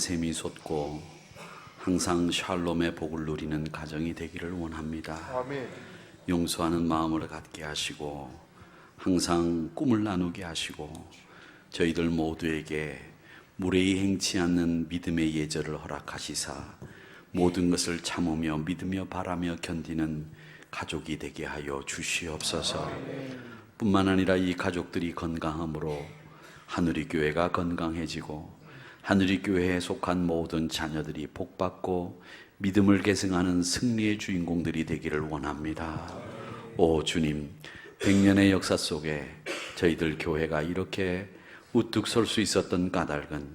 샘이 솟고 항상 샬롬의 복을 누리는 가정이 되기를 원합니다. 아멘. 용서하는 마음을 갖게 하시고 항상 꿈을 나누게 하시고 저희들 모두에게 무례히 행치 않는 믿음의 예절을 허락하시사 모든 것을 참으며 믿으며 바라며 견디는 가족이 되게 하여 주시옵소서. 뿐만 아니라 이 가족들이 건강함으로 하늘의 교회가 건강해지고 하늘의 교회에 속한 모든 자녀들이 복받고 믿음을 계승하는 승리의 주인공들이 되기를 원합니다. 오 주님, 100년의 역사 속에 저희들 교회가 이렇게 우뚝 설 수 있었던 까닭은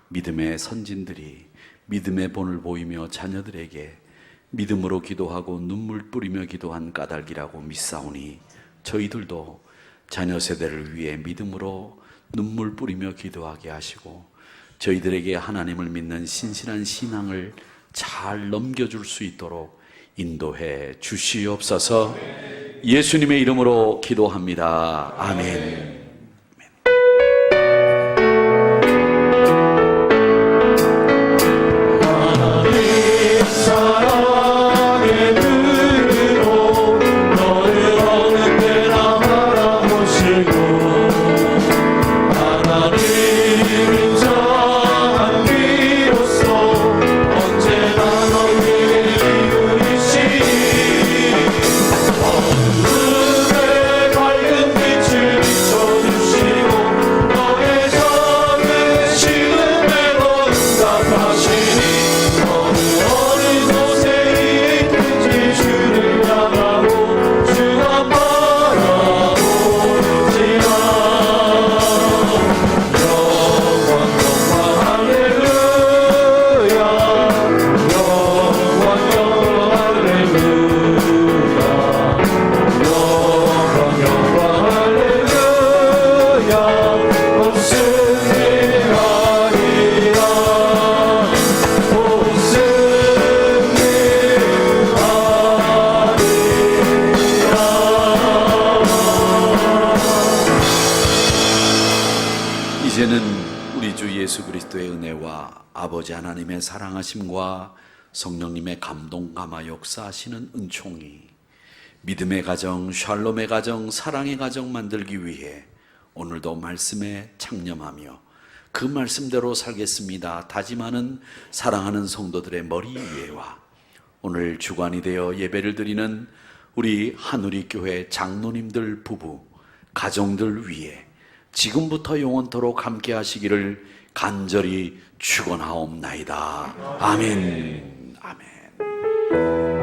믿음의 선진들이 믿음의 본을 보이며 자녀들에게 믿음으로 기도하고 눈물 뿌리며 기도한 까닭이라고 믿사오니 저희들도 자녀 세대를 위해 믿음으로 눈물 뿌리며 기도하게 하시고 저희들에게 하나님을 믿는 신실한 신앙을 잘 넘겨줄 수 있도록 인도해 주시옵소서. 예수님의 이름으로 기도합니다. 아멘. 이제는 우리 주 예수 그리스도의 은혜와 아버지 하나님의 사랑하심과 성령님의 감동 감화 역사하시는 은총이 믿음의 가정, 샬롬의 가정, 사랑의 가정 만들기 위해 오늘도 말씀에 창념하며 그 말씀대로 살겠습니다 다짐하는 사랑하는 성도들의 머리 위에와 오늘 주관이 되어 예배를 드리는 우리 하누리 교회 장로님들 부부, 가정들 위에 지금부터 영원토록 함께 하시기를 간절히 축원하옵나이다. 아멘. 아멘.